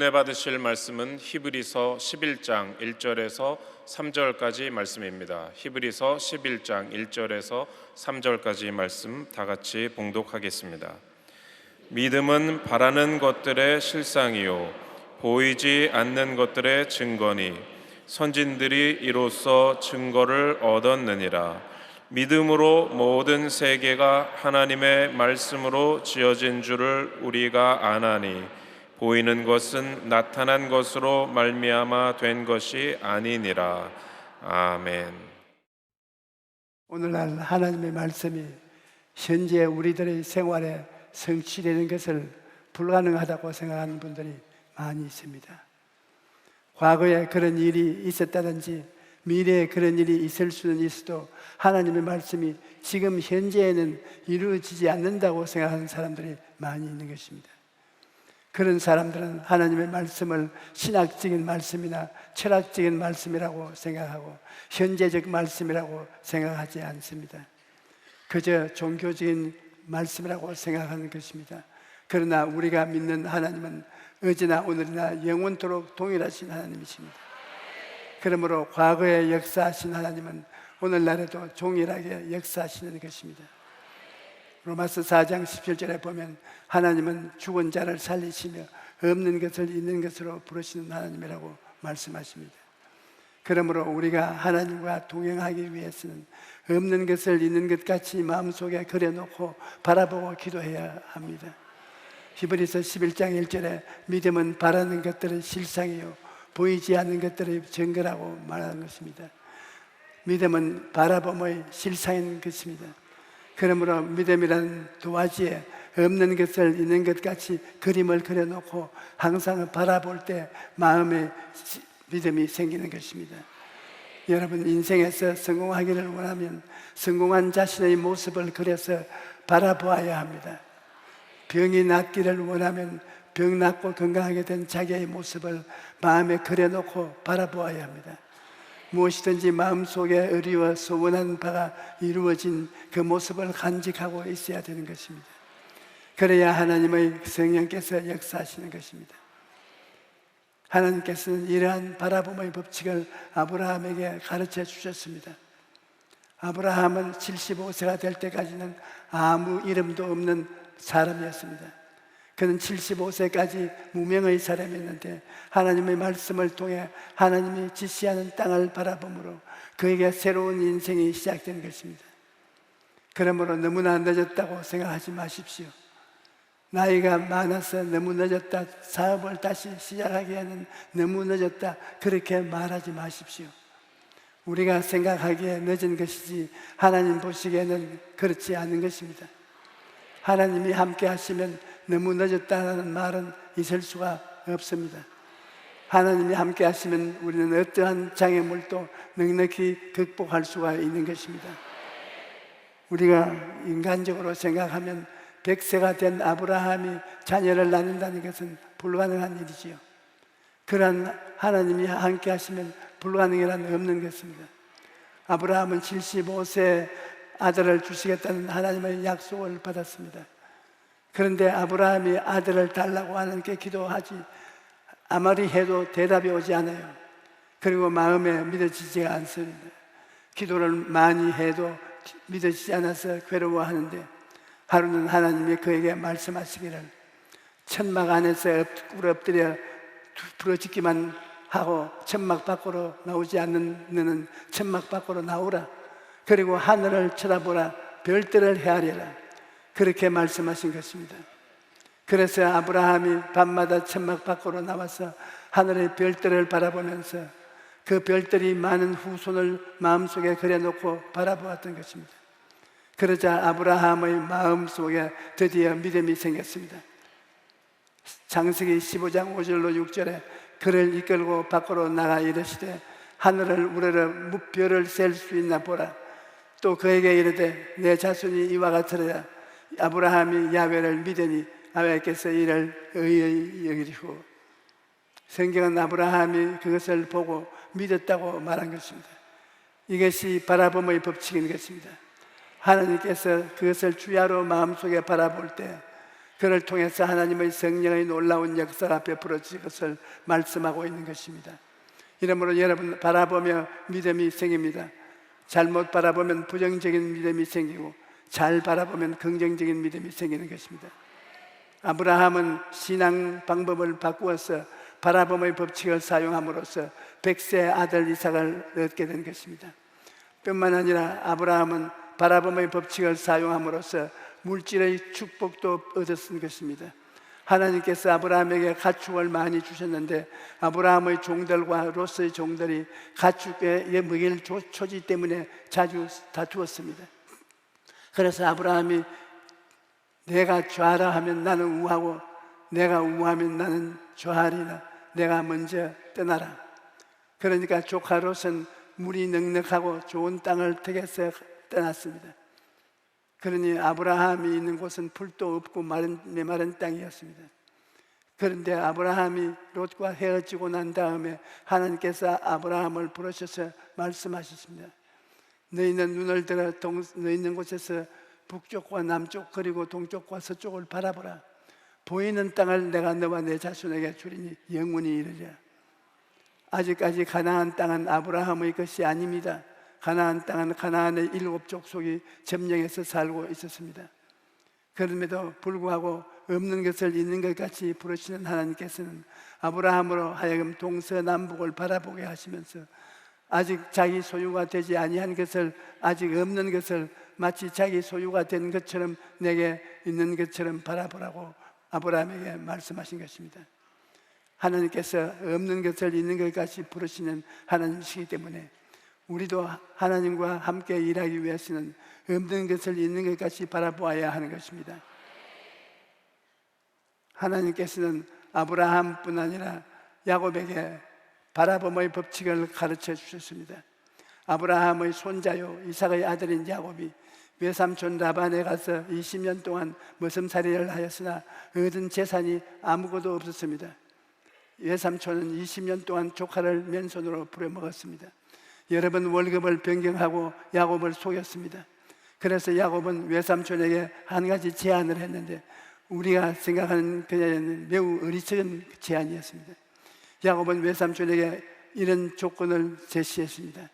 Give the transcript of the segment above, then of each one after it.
은혜 받으실 말씀은 히브리서 11장 1절에서 3절까지 말씀입니다. 히브리서 11장 1절에서 3절까지 말씀 다 같이 봉독하겠습니다. 믿음은 바라는 것들의 실상이요 보이지 않는 것들의 증거니 선진들이 이로써 증거를 얻었느니라. 믿음으로 모든 세계가 하나님의 말씀으로 지어진 줄을 우리가 아나니 보이는 것은 나타난 것으로 말미암아 된 것이 아니니라. 아멘. 오늘날 하나님의 말씀이 현재 우리들의 생활에 성취되는 것을 불가능하다고 생각하는 분들이 많이 있습니다. 과거에 그런 일이 있었다든지 미래에 그런 일이 있을 수는 있어도 하나님의 말씀이 지금 현재에는 이루어지지 않는다고 생각하는 사람들이 많이 있는 것입니다. 그런 사람들은 하나님의 말씀을 신학적인 말씀이나 철학적인 말씀이라고 생각하고 현재적 말씀이라고 생각하지 않습니다. 그저 종교적인 말씀이라고 생각하는 것입니다. 그러나 우리가 믿는 하나님은 어제나 오늘이나 영원토록 동일하신 하나님이십니다. 그러므로 과거에 역사하신 하나님은 오늘날에도 동일하게 역사하시는 것입니다. 로마서 4장 17절에 보면 하나님은 죽은 자를 살리시며 없는 것을 있는 것으로 부르시는 하나님이라고 말씀하십니다. 그러므로 우리가 하나님과 동행하기 위해서는 없는 것을 있는 것 같이 마음속에 그려놓고 바라보고 기도해야 합니다. 히브리서 11장 1절에 믿음은 바라는 것들의 실상이요 보이지 않는 것들의 증거라고 말하는 것입니다. 믿음은 바라봄의 실상인 것입니다. 그러므로 믿음이라는 도화지에 없는 것을 있는 것 같이 그림을 그려놓고 항상 바라볼 때 마음에 믿음이 생기는 것입니다. 여러분 인생에서 성공하기를 원하면 성공한 자신의 모습을 그려서 바라보아야 합니다. 병이 낫기를 원하면 병 낫고 건강하게 된 자기의 모습을 마음에 그려놓고 바라보아야 합니다. 무엇이든지 마음속에 의리와 소원한 바가 이루어진 그 모습을 간직하고 있어야 되는 것입니다. 그래야 하나님의 성령께서 역사하시는 것입니다. 하나님께서는 이러한 바라봄의 법칙을 아브라함에게 가르쳐 주셨습니다. 아브라함은 75세가 될 때까지는 아무 이름도 없는 사람이었습니다. 그는 75세까지 무명의 사람이었는데 하나님의 말씀을 통해 하나님이 지시하는 땅을 바라봄으로 그에게 새로운 인생이 시작된 것입니다. 그러므로 너무나 늦었다고 생각하지 마십시오. 나이가 많아서 너무 늦었다, 사업을 다시 시작하기에는 너무 늦었다, 그렇게 말하지 마십시오. 우리가 생각하기에 늦은 것이지 하나님 보시기에는 그렇지 않은 것입니다. 하나님이 함께 하시면 너무 늦었다는 말은 있을 수가 없습니다. 하나님이 함께 하시면 우리는 어떠한 장애물도 넉넉히 극복할 수가 있는 것입니다. 우리가 인간적으로 생각하면 100세가 된 아브라함이 자녀를 낳는다는 것은 불가능한 일이지요. 그러한 하나님이 함께 하시면 불가능이란 없는 것입니다. 아브라함은 75세 아들을 주시겠다는 하나님의 약속을 받았습니다. 그런데 아브라함이 아들을 달라고 하나님께 기도하지 아무리 해도 대답이 오지 않아요. 그리고 마음에 믿어지지가 않습니다. 기도를 많이 해도 믿어지지 않아서 괴로워하는데 하루는 하나님이 그에게 말씀하시기를 천막 안에서 엎드려 부러지기만 하고 천막 밖으로 나오지 않는 너는 천막 밖으로 나오라. 그리고 하늘을 쳐다보라. 별들을 헤아려라. 그렇게 말씀하신 것입니다. 그래서 아브라함이 밤마다 천막 밖으로 나와서 하늘의 별들을 바라보면서 그 별들이 많은 후손을 마음속에 그려놓고 바라보았던 것입니다. 그러자 아브라함의 마음속에 드디어 믿음이 생겼습니다. 창세기 15장 5절로 6절에 그를 이끌고 밖으로 나가 이르시되 하늘을 우러러 무별을 셀 수 있나 보라. 또 그에게 이르되 내 자손이 이와 같으리라. 아브라함이 야훼를 믿으니 야훼께서 이를 의의 여기시고 성경은 아브라함이 그것을 보고 믿었다고 말한 것입니다. 이것이 바라봄의 법칙인 것입니다. 하나님께서 그것을 주야로 마음속에 바라볼 때 그를 통해서 하나님의 성령의 놀라운 역사가 베풀어질 것을 말씀하고 있는 것입니다. 이러므로 여러분 바라보며 믿음이 생깁니다. 잘못 바라보면 부정적인 믿음이 생기고 잘 바라보면 긍정적인 믿음이 생기는 것입니다. 아브라함은 신앙 방법을 바꾸어서 바라봄의 법칙을 사용함으로써 100세 아들 이삭을 얻게 된 것입니다. 뿐만 아니라 아브라함은 바라봄의 법칙을 사용함으로써 물질의 축복도 얻었던 것입니다. 하나님께서 아브라함에게 가축을 많이 주셨는데 아브라함의 종들과 롯의 종들이 가축에 먹일 초지 때문에 자주 다투었습니다. 그래서 아브라함이 내가 좌라 하면 나는 우하고 내가 우하면 나는 좌하리라. 내가 먼저 떠나라. 그러니까 조카 롯은 물이 넉넉하고 좋은 땅을 택해서 떠났습니다. 그러니 아브라함이 있는 곳은 풀도 없고 메마른 땅이었습니다. 그런데 아브라함이 롯과 헤어지고 난 다음에 하나님께서 아브라함을 부르셔서 말씀하셨습니다. 너희는 눈을 들어 너 있는 곳에서 북쪽과 남쪽 그리고 동쪽과 서쪽을 바라보라. 보이는 땅을 내가 너와 내 자손에게 주리니 영원히 이르리라. 아직까지 가나안 땅은 아브라함의 것이 아닙니다. 가나안 땅은 가나안의 7 족속이 점령해서 살고 있었습니다. 그럼에도 불구하고 없는 것을 있는 것 같이 부르시는 하나님께서는 아브라함으로 하여금 동서남북을 바라보게 하시면서 아직 자기 소유가 되지 아니한 것을, 아직 없는 것을 마치 자기 소유가 된 것처럼 내게 있는 것처럼 바라보라고 아브라함에게 말씀하신 것입니다. 하나님께서 없는 것을 있는 것 같이 부르시는 하나님이시기 때문에 우리도 하나님과 함께 일하기 위해서는 없는 것을 있는 것 같이 바라보아야 하는 것입니다. 하나님께서는 아브라함뿐 아니라 야곱에게 바라봄의 법칙을 가르쳐 주셨습니다. 아브라함의 손자요 이삭의 아들인 야곱이 외삼촌 라반에 가서 20년 동안 머슴살이를 하였으나 얻은 재산이 아무것도 없었습니다. 외삼촌은 20년 동안 조카를 맨손으로 부려먹었습니다. 여러 번 월급을 변경하고 야곱을 속였습니다. 그래서 야곱은 외삼촌에게 한 가지 제안을 했는데 우리가 생각하는 그녀는 매우 어리석은 제안이었습니다. 야곱은 외삼촌에게 이런 조건을 제시했습니다.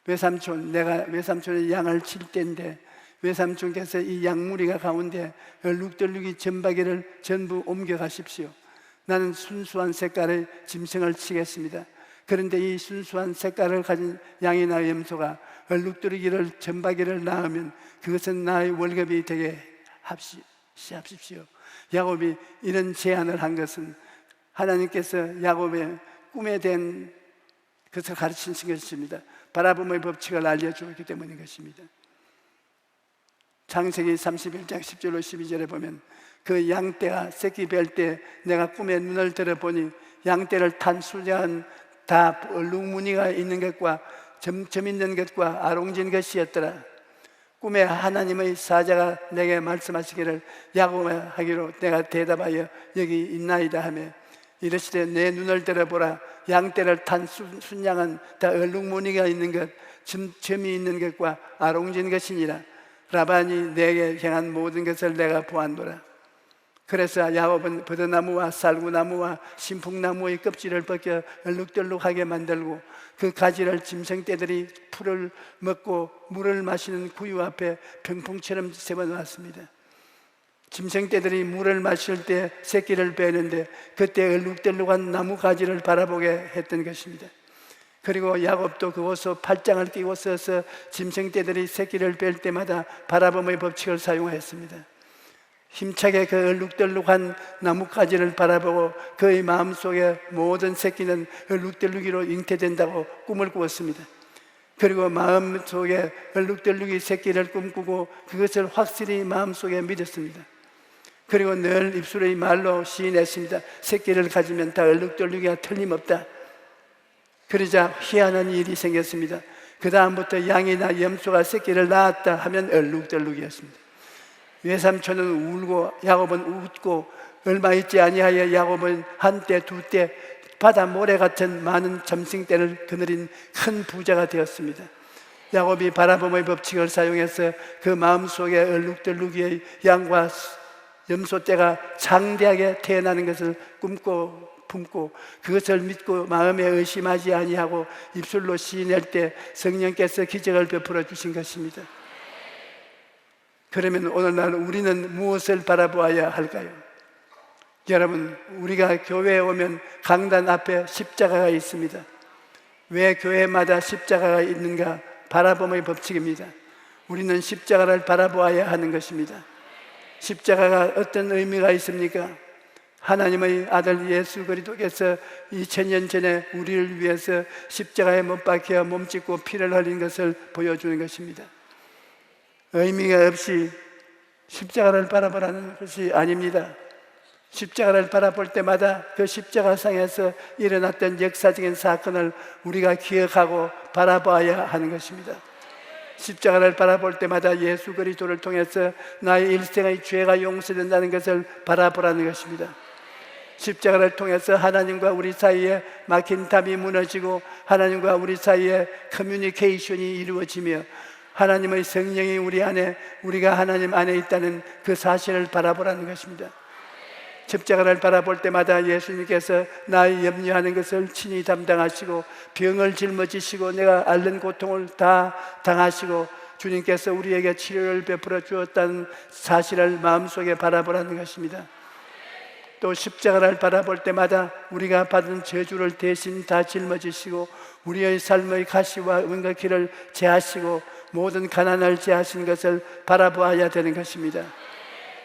외삼촌, 내가 외삼촌의 양을 칠 때인데 외삼촌께서 이 양무리가 가운데 얼룩덜룩이 점박이를 전부 옮겨가십시오. 나는 순수한 색깔의 짐승을 치겠습니다. 그런데 이 순수한 색깔을 가진 양이나 염소가 얼룩덜룩이를 점박이를 낳으면 그것은 나의 월급이 되게 합십시오. 야곱이 이런 제안을 한 것은 하나님께서 야곱의 꿈에 대한 것을 가르치신 것입니다. 바라봄의 법칙을 알려주었기 때문인 것입니다. 창세기 31장 10절로 12절에 보면 그 양떼가 새끼 뵐 때 내가 꿈에 눈을 들어보니 양떼를 탄 수정은 다 얼룩무늬가 있는 것과 점점 있는 것과 아롱진 것이었더라. 꿈에 하나님의 사자가 내게 말씀하시기를 야곱하기로 내가 대답하여 여기 있나이다 하며 이르시되 내 눈을 들어보라. 양떼를 탄 순양은 다 얼룩무늬가 있는 것, 점이 있는 것과 아롱진 것이니라. 라반이 내게 행한 모든 것을 내가 보았노라. 그래서 야곱은 버드나무와 살구나무와 신풍나무의 껍질을 벗겨 얼룩덜룩하게 만들고 그 가지를 짐승떼들이 풀을 먹고 물을 마시는 구유 앞에 병풍처럼 세워놓았습니다. 짐승떼들이 물을 마실 때 새끼를 빼는데 그때 얼룩덜룩한 나무 가지를 바라보게 했던 것입니다. 그리고 야곱도 그곳서 팔짱을 끼고 서서 짐승떼들이 새끼를 뺄 때마다 바라봄의 법칙을 사용하였습니다. 힘차게 그 얼룩덜룩한 나뭇가지를 바라보고 그의 마음속에 모든 새끼는 얼룩덜룩이로 잉태된다고 꿈을 꾸었습니다. 그리고 마음속에 얼룩덜룩이 새끼를 꿈꾸고 그것을 확실히 마음속에 믿었습니다. 그리고 늘 입술의 말로 시인했습니다. 새끼를 가지면 다 얼룩덜룩이가 틀림없다. 그러자 희한한 일이 생겼습니다. 그 다음부터 양이나 염소가 새끼를 낳았다 하면 얼룩덜룩이었습니다. 외삼촌은 울고 야곱은 웃고 얼마 있지 아니하여 야곱은 한때 두때 바다 모래 같은 많은 점승떼를 거느린 큰 부자가 되었습니다. 야곱이 바라봄의 법칙을 사용해서 그 마음속에 얼룩덜룩이의 양과 염소떼가 장대하게 태어나는 것을 품고 그것을 믿고 마음에 의심하지 아니하고 입술로 시인할 때 성령께서 기적을 베풀어 주신 것입니다. 그러면 오늘날 우리는 무엇을 바라보아야 할까요? 여러분, 우리가 교회에 오면 강단 앞에 십자가가 있습니다. 왜 교회마다 십자가가 있는가? 바라봄의 법칙입니다. 우리는 십자가를 바라보아야 하는 것입니다. 십자가가 어떤 의미가 있습니까? 하나님의 아들 예수 그리스도께서 2000년 전에 우리를 위해서 십자가에 못 박혀 몸짓고 피를 흘린 것을 보여주는 것입니다. 의미가 없이 십자가를 바라보라는 것이 아닙니다. 십자가를 바라볼 때마다 그 십자가상에서 일어났던 역사적인 사건을 우리가 기억하고 바라봐야 하는 것입니다. 십자가를 바라볼 때마다 예수 그리스도를 통해서 나의 일생의 죄가 용서된다는 것을 바라보라는 것입니다. 십자가를 통해서 하나님과 우리 사이에 막힌 담이 무너지고 하나님과 우리 사이에 커뮤니케이션이 이루어지며 하나님의 성령이 우리 안에, 우리가 하나님 안에 있다는 그 사실을 바라보라는 것입니다. 십자가를 바라볼 때마다 예수님께서 나의 염려하는 것을 친히 담당하시고 병을 짊어지시고 내가 앓는 고통을 다 당하시고 주님께서 우리에게 치료를 베풀어 주었다는 사실을 마음속에 바라보라는 것입니다. 또 십자가를 바라볼 때마다 우리가 받은 저주를 대신 다 짊어지시고 우리의 삶의 가시와 은과 길을 제하시고 모든 가난을 제하신 것을 바라보아야 되는 것입니다.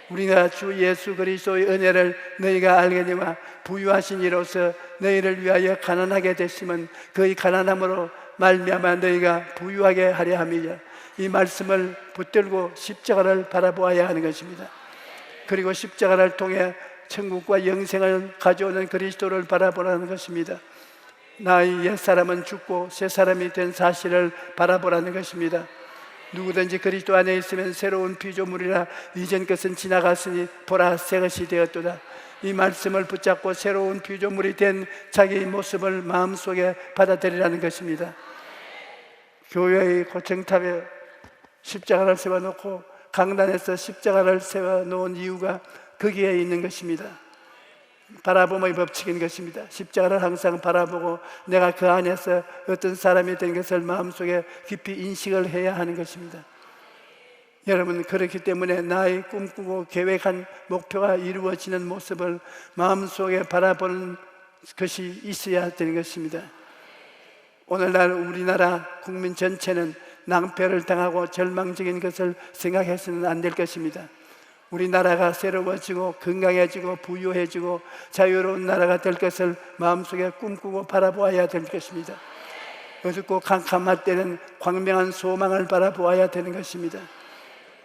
우리가 주 예수 그리스도의 은혜를 너희가 알겠니와 부유하신 이로써 너희를 위하여 가난하게 되시면 그의 가난함으로 말미암아 너희가 부유하게 하려 함이라. 이 말씀을 붙들고 십자가를 바라보아야 하는 것입니다. 그리고 십자가를 통해 천국과 영생을 가져오는 그리스도를 바라보라는 것입니다. 나의 옛사람은 죽고 새사람이 된 사실을 바라보라는 것입니다. 누구든지 그리스도 안에 있으면 새로운 피조물이라 이전 것은 지나갔으니 보라 새 것이 되었도다. 이 말씀을 붙잡고 새로운 피조물이 된 자기의 모습을 마음속에 받아들이라는 것입니다. 교회의 고청탑에 십자가를 세워놓고 강단에서 십자가를 세워놓은 이유가 거기에 있는 것입니다. 바라봄의 법칙인 것입니다. 십자가를 항상 바라보고 내가 그 안에서 어떤 사람이 된 것을 마음속에 깊이 인식을 해야 하는 것입니다. 여러분, 그렇기 때문에 나의 꿈꾸고 계획한 목표가 이루어지는 모습을 마음속에 바라보는 것이 있어야 되는 것입니다. 오늘날 우리나라 국민 전체는 낭패를 당하고 절망적인 것을 생각해서는 안 될 것입니다. 우리나라가 새로워지고 건강해지고 부유해지고 자유로운 나라가 될 것을 마음속에 꿈꾸고 바라보아야 될 것입니다. 어둡고 캄캄할 때는 광명한 소망을 바라보아야 되는 것입니다.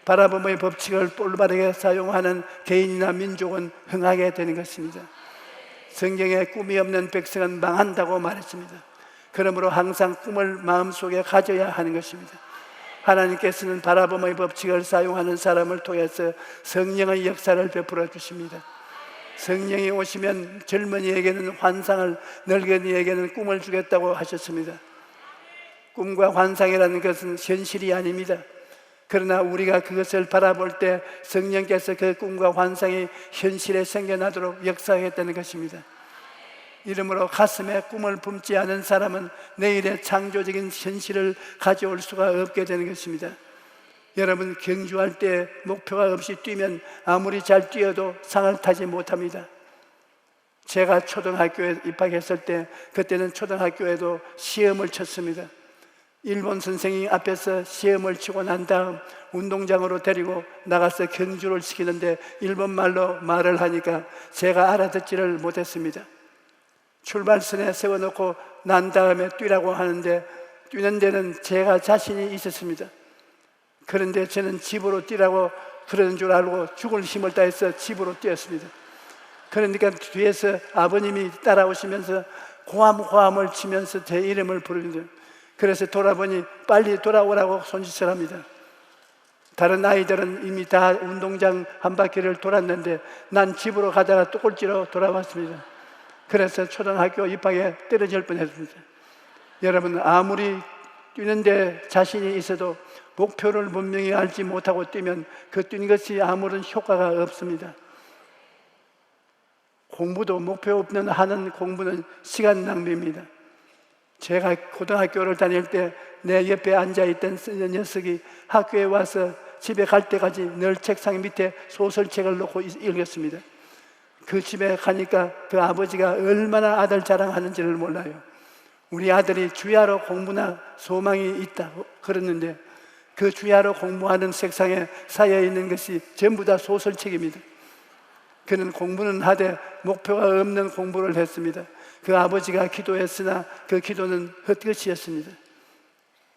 바라봄의 법칙을 올바르게 사용하는 개인이나 민족은 흥하게 되는 것입니다. 성경에 꿈이 없는 백성은 망한다고 말했습니다. 그러므로 항상 꿈을 마음속에 가져야 하는 것입니다. 하나님께서는 바라봄의 법칙을 사용하는 사람을 통해서 성령의 역사를 베풀어 주십니다. 성령이 오시면 젊은이에게는 환상을, 늙은이에게는 꿈을 주겠다고 하셨습니다. 꿈과 환상이라는 것은 현실이 아닙니다. 그러나 우리가 그것을 바라볼 때 성령께서 그 꿈과 환상이 현실에 생겨나도록 역사하겠다는 것입니다. 이러므로 가슴에 꿈을 품지 않은 사람은 내일의 창조적인 현실을 가져올 수가 없게 되는 것입니다. 여러분, 경주할 때 목표가 없이 뛰면 아무리 잘 뛰어도 상을 타지 못합니다. 제가 초등학교에 입학했을 때 그때는 초등학교에도 시험을 쳤습니다. 일본 선생님 앞에서 시험을 치고 난 다음 운동장으로 데리고 나가서 경주를 시키는데 일본말로 말을 하니까 제가 알아듣지를 못했습니다. 출발선에 세워놓고 난 다음에 뛰라고 하는데 뛰는 데는 제가 자신이 있었습니다. 그런데 저는 집으로 뛰라고 그러는 줄 알고 죽을 힘을 다해서 집으로 뛰었습니다. 그러니까 뒤에서 아버님이 따라오시면서 고함고함을 치면서 제 이름을 부르는데, 그래서 돌아보니 빨리 돌아오라고 손짓을 합니다. 다른 아이들은 이미 다 운동장 한 바퀴를 돌았는데 난 집으로 가다가 또 꼴찌로 돌아왔습니다. 그래서 초등학교 입학에 떨어질 뻔했습니다. 여러분, 아무리 뛰는데 자신이 있어도 목표를 분명히 알지 못하고 뛰면 그 뛰는 것이 아무런 효과가 없습니다. 공부도 목표 없는 하는 공부는 시간 낭비입니다. 제가 고등학교를 다닐 때 내 옆에 앉아있던 녀석이 학교에 와서 집에 갈 때까지 늘 책상 밑에 소설책을 놓고 읽었습니다. 그 집에 가니까 그 아버지가 얼마나 아들 자랑하는지를 몰라요. 우리 아들이 주야로 공부나 소망이 있다고 그랬는데 그 주야로 공부하는 책상에 쌓여 있는 것이 전부 다 소설책입니다. 그는 공부는 하되 목표가 없는 공부를 했습니다. 그 아버지가 기도했으나 그 기도는 헛것이었습니다.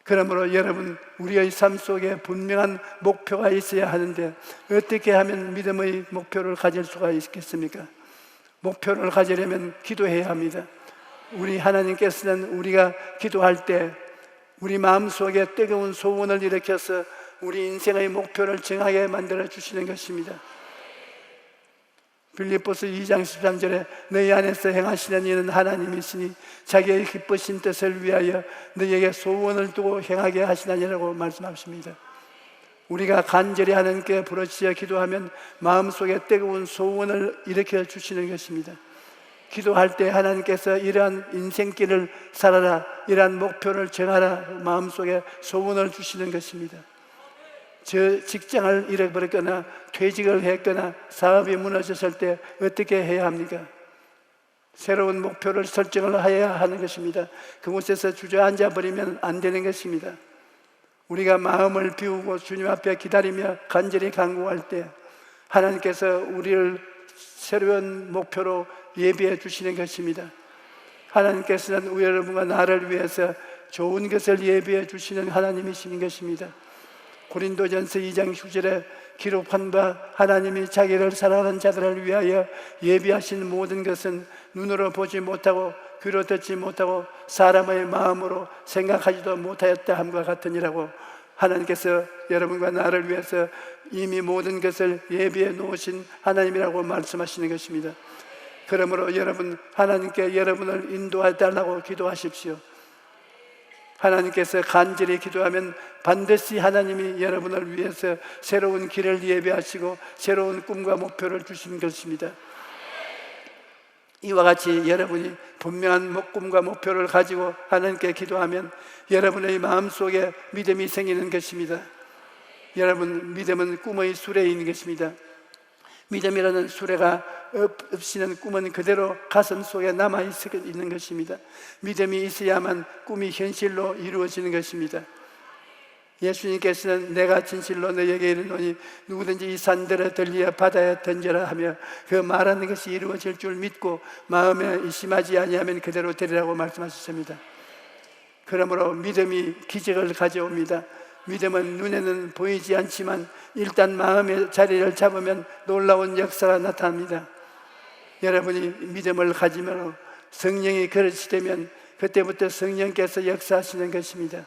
그러므로 여러분, 우리의 삶 속에 분명한 목표가 있어야 하는데 어떻게 하면 믿음의 목표를 가질 수가 있겠습니까? 목표를 가지려면 기도해야 합니다. 우리 하나님께서는 우리가 기도할 때 우리 마음속에 뜨거운 소원을 일으켜서 우리 인생의 목표를 정하게 만들어 주시는 것입니다. 빌립보서 2장 13절에 너희 안에서 행하시는 이는 하나님이시니 자기의 기쁘신 뜻을 위하여 너희에게 소원을 두고 행하게 하시나니라고 말씀하십니다. 우리가 간절히 하나님께 부르짖어 기도하면 마음속에 뜨거운 소원을 일으켜 주시는 것입니다. 기도할 때 하나님께서 이러한 인생길을 살아라, 이러한 목표를 정하라 마음속에 소원을 주시는 것입니다. 저 직장을 잃어버렸거나 퇴직을 했거나 사업이 무너졌을 때 어떻게 해야 합니까? 새로운 목표를 설정을 해야 하는 것입니다. 그곳에서 주저앉아 버리면 안 되는 것입니다. 우리가 마음을 비우고 주님 앞에 기다리며 간절히 간구할 때 하나님께서 우리를 새로운 목표로 예비해 주시는 것입니다. 하나님께서는 여러분과 나를 위해서 좋은 것을 예비해 주시는 하나님이신 것입니다. 고린도전서 2장 9절에 기록한 바 하나님이 자기를 사랑하는 자들을 위하여 예비하신 모든 것은 눈으로 보지 못하고 귀로 듣지 못하고 사람의 마음으로 생각하지도 못하였다 함과 같으니라고 하나님께서 여러분과 나를 위해서 이미 모든 것을 예비해 놓으신 하나님이라고 말씀하시는 것입니다. 그러므로 여러분, 하나님께 여러분을 인도해 달라고 기도하십시오. 하나님께서 간절히 기도하면 반드시 하나님이 여러분을 위해서 새로운 길을 예비하시고 새로운 꿈과 목표를 주신 것입니다. 이와 같이 여러분이 분명한 꿈과 목표를 가지고 하나님께 기도하면 여러분의 마음속에 믿음이 생기는 것입니다. 여러분, 믿음은 꿈의 수레인 것입니다. 믿음이라는 수레가 없이는 꿈은 그대로 가슴 속에 남아 있는 것입니다. 믿음이 있어야만 꿈이 현실로 이루어지는 것입니다. 예수님께서는 내가 진실로 너에게 이르노니 누구든지 이 산들을 들리어 바다에 던져라 하며 그 말하는 것이 이루어질 줄 믿고 마음에 의심하지 아니하면 그대로 되리라고 말씀하셨습니다. 그러므로 믿음이 기적을 가져옵니다. 믿음은 눈에는 보이지 않지만 일단 마음의 자리를 잡으면 놀라운 역사가 나타납니다. 여러분이 믿음을 가지므로 성령이 그릇이 되면 그때부터 성령께서 역사하시는 것입니다.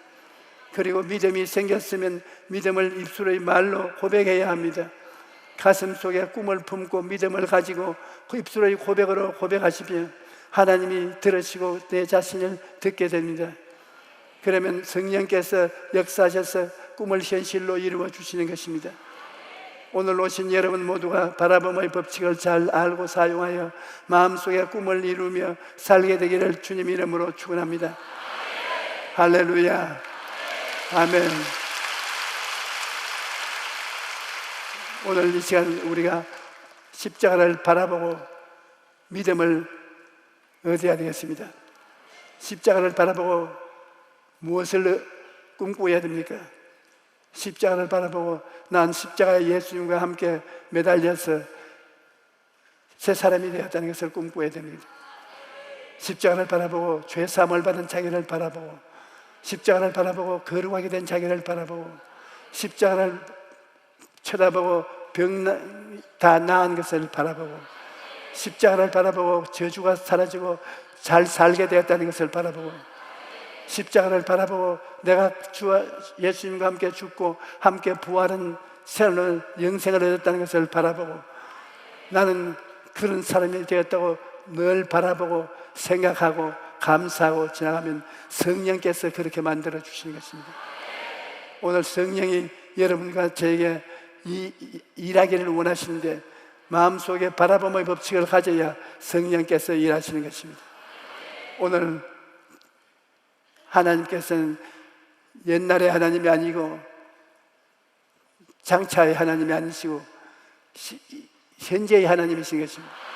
그리고 믿음이 생겼으면 믿음을 입술의 말로 고백해야 합니다. 가슴 속에 꿈을 품고 믿음을 가지고 그 입술의 고백으로 고백하시면 하나님이 들으시고 내 자신을 듣게 됩니다. 그러면 성령께서 역사하셔서 꿈을 현실로 이루어 주시는 것입니다. 오늘 오신 여러분 모두가 바라봄의 법칙을 잘 알고 사용하여 마음속에 꿈을 이루며 살게 되기를 주님 이름으로 축원합니다. 할렐루야. 아멘. 오늘 이 시간 우리가 십자가를 바라보고 믿음을 얻어야 되겠습니다. 십자가를 바라보고 무엇을 꿈꾸어야 됩니까? 십자가를 바라보고 난 십자가의 예수님과 함께 매달려서 새 사람이 되었다는 것을 꿈꾸어야 됩니다. 십자가를 바라보고 죄 사함을 받은 자기를 바라보고 십자가를 바라보고 거룩하게 된 자기를 바라보고 십자가를 쳐다보고 병 다 나은 것을 바라보고 십자가를 바라보고 저주가 사라지고 잘 살게 되었다는 것을 바라보고 십자가를 바라보고 내가 주와 예수님과 함께 죽고 함께 부활한 새로운 영생을 얻었다는 것을 바라보고 나는 그런 사람이 되었다고 늘 바라보고 생각하고 감사하고 지나가면 성령께서 그렇게 만들어 주시는 것입니다. 오늘 성령이 여러분과 저에게 일하기를 원하시는데 마음속에 바라봄의 법칙을 가져야 성령께서 일하시는 것입니다. 오늘 하나님께서는 옛날의 하나님이 아니고 장차의 하나님이 아니시고 현재의 하나님이신 것입니다.